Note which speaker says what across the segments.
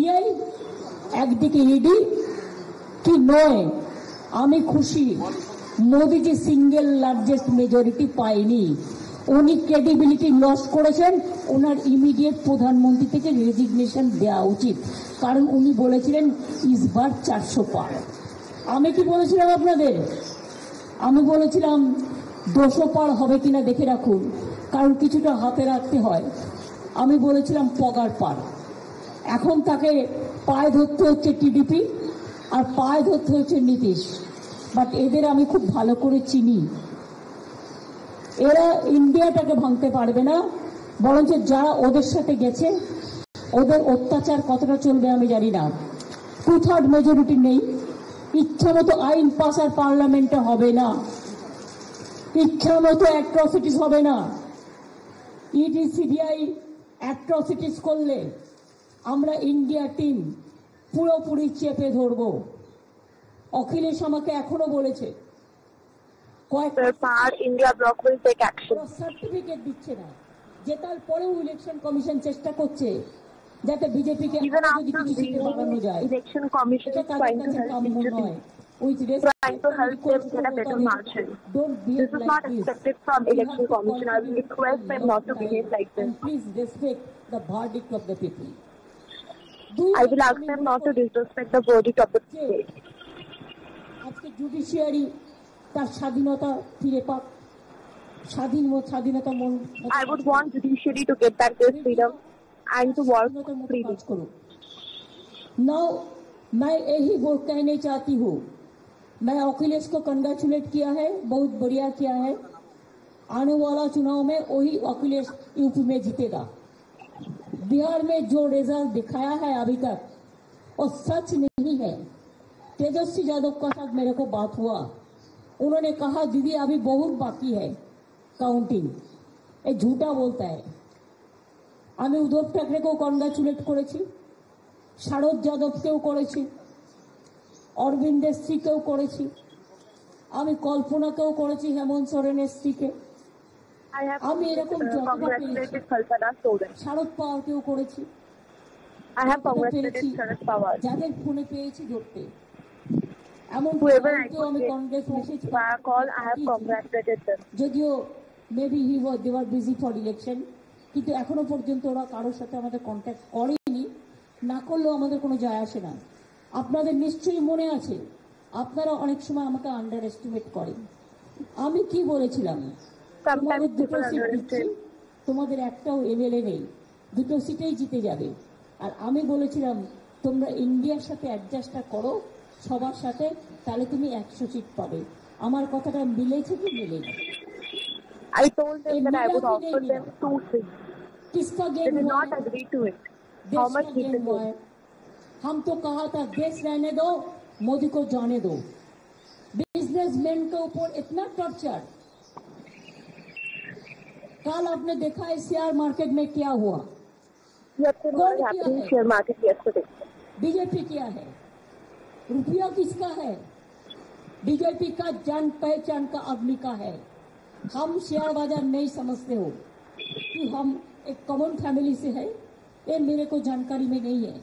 Speaker 1: CBI, একদিকে ED, কি নয়? আমি খুশি মোদিজি সিঙ্গেল লার্জেস্ট মেজরিটি পায়নি। উনি ক্রেডিবিলিটি লস করেছেন। ওনার ইমিডিয়েট প্রধানমন্ত্রী থেকে রেজিগনেশন দেওয়া উচিত, কারণ উনি বলেছিলেন ইসবার 400 পার। আমি কি বলেছিলাম আপনাদের? আমি বলেছিলাম 200 পার হবে কিনা দেখে রাখুন, কারণ কিছুটা হাতে রাখতে হয়। আমি বলেছিলাম পগার পার। এখন তাকে পায়ে ধরতে হচ্ছে টিডিপি, আর পায়ে ধরতে হচ্ছে নীতিশ। বাট এদের আমি খুব ভালো করে চিনি। এরা ইন্ডিয়াটাকে ভাঙতে পারবে না, বরঞ্চ যারা ওদের সাথে গেছে ওদের অত্যাচার কতটা চলবে আমি জানি না। 2/3 মেজরিটি নেই, ইচ্ছা মতো আইন পাস আর পার্লামেন্টে হবে না, ইচ্ছা মতো অ্যাট্রসিটিস হবে না। ইডি সিবিআই অ্যাট্রসিটিস করলে আমরা ইন্ডিয়া টিম পুরোপুরি চেপে ধরব। অখিলেশ আমাকে এখনো বলেছে
Speaker 2: India block will take action.
Speaker 1: Certificate দিচ্ছে না, জেতার পরেও ইলেকশন কমিশন চেষ্টা করছে যাতে বিজেপিকে যদি কিছু সিটে বাড়ানো যায়।
Speaker 2: Election commission is trying to help BJP. Trying to help them get a better margin. This is not expected from election commission. I will request them not to behave like this.
Speaker 1: And please respect the verdict of the people.
Speaker 2: I will ask them not to disrespect the verdict of the state.
Speaker 1: আজকে judiciary তার স্বাধীনতা ফিরে পাক, স্বাধীনতা মন।
Speaker 2: I would want judiciary to get back their freedom and to work freely.
Speaker 1: Now मैं यही कहने चाहती हूँ, मैं अखिलेश को कंग्रेचुलेट किया है, बहुत बढ़िया किया है। आने वाला चुनाव में वही अखिलेश यूपी में जीतेगा। बिहार में जो रिजल्ट दिखाया है अभी तक वो सच नहीं है। तेजस्वी यादव का साथ मेरे को बात हुआ, उन्होंने कहा दीदी अभी बहुत बाकी है काउंटिंग, ये झूठा बोलता है। আমি উদ্ধব ঠাকরেকেও কংগ্রাচুলেট করেছি, শারদ যাদবকেও করেছি, অরবিন্দের স্ত্রীকেও করেছি, আমি কল্পনাকেও করেছি, হেমন্ত সোরেনের স্ত্রীকে। আমি এরকম শারদ পাওয়ারকেও করেছি, যাদের ফোনে পেয়েছি ধরতে। এমন আমি কংগ্রেস মেসেজ, যদিও maybe they were busy for election, কিন্তু এখনো পর্যন্ত ওরা কারোর সাথে আমাদের কন্ট্যাক্ট করেনি, না করলেও আমাদের কোনো যায় আসে না। আপনাদের নিশ্চয়ই মনে আছে, আপনারা অনেক সময় আমাকে আন্ডার এস্টিমেট করেন। আমি কি বলেছিলাম? তোমাদের 2টো সিট দিচ্ছি, তোমাদের একটাও এমএলএ নেই, 2টো সিটেই জিতে যাবে। আর আমি বলেছিলাম তোমরা ইন্ডিয়ার সাথে অ্যাডজাস্টটা করো সবার সাথে, তাহলে তুমি 100 সিট পাবে। আমার কথাটা মিলেছে কি মিলেনি?
Speaker 2: I told them that I would offer them 2 seats.
Speaker 1: किसका
Speaker 2: They
Speaker 1: गेम
Speaker 2: did
Speaker 1: हुआ?
Speaker 2: not agree to it. How much did they
Speaker 1: हुआ है? हम तो कहा था देश रहने दो, मोदी को जाने दो। बिजनेसमैन के ऊपर इतना टॉर्चर। कल आपने देखा है शेयर मार्केट में क्या हुआ?
Speaker 2: Share market yesterday.
Speaker 1: बीजेपी किया है। रुपया किसका है? बीजेपी का जान पहचान का आदमी का है। हम शेयर बाजार नहीं समझते हो कि हम एक कॉमन फैमिली से है, ये मेरे को जानकारी में नहीं है।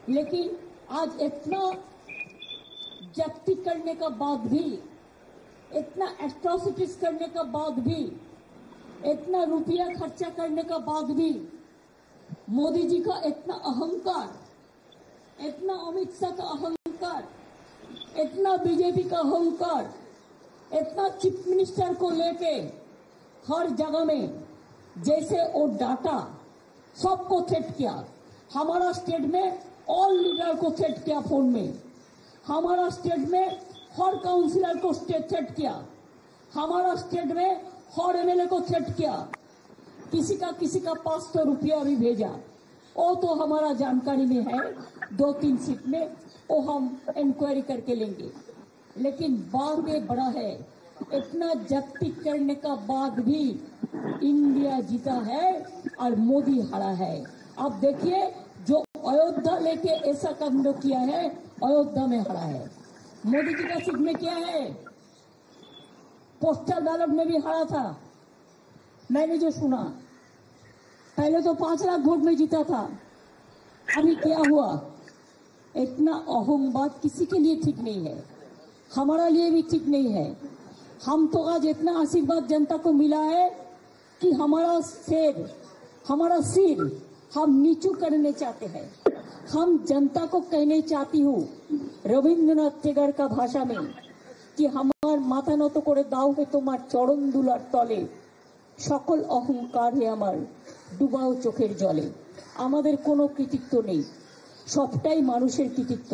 Speaker 1: लेकिन आज इतना जब्ती करने का बाद भी, इतना एट्रोसिटीज करने का बाद भी, इतना रुपया खर्चा करने का बाद भी मोदी जी का इतना अहंकार, इतना अमित शाह का अहंकार, इतना बीजेपी का अहंकार, इतना चीफ मिनिस्टर को लेके हर जगह में जैसे वो डाटा सबको थ्रेट किया। हमारा स्टेट में ऑल लीडर को थ्रेट किया फोन में, हमारा स्टेट में हर काउंसिलर को थ्रेट किया, हमारा स्टेट में हर एमएलए को थ्रेट किया। किसी का पास तो रुपया भी भेजा, वो तो हमारा जानकारी में है। 2-3 सीट में वो हम इंक्वायरी करके लेंगे। लेकिन बात ये बड़ा है, इतना जब्ती करने का बाद भी इंडिया जीता है और मोदी हारा है। अब देखिए जो अयोध्या लेके ऐसा कांड किया है, अयोध्या में हारा है। मोदी जी का सीट में क्या है? पोस्टल बैलेट में भी हारा था। मैंने जो सुना, पहले तो 5 लाख वोट में जीता था, अभी क्या हुआ? इतना अहंबाद किसी के लिए ठीक नहीं है, हमारा लिए भी ठीक नहीं है। हम तो आज इतना आशीर्वाद जनता को मिला है कि हमारा सिर हम नीचू करने चाहते हैं। हम जनता को कहने चाहती हूँ रविंद्रनाथ टेगर का भाषा में कि हमार माथा নত करे दाও হে তোমার চরণ দুলার তলে, সকল অহংকার হে আমার ডুবাও চোখের জলে। আমাদের কোনো কৃতিত্ব নেই, সবটাই মানুষের কৃতিত্ব।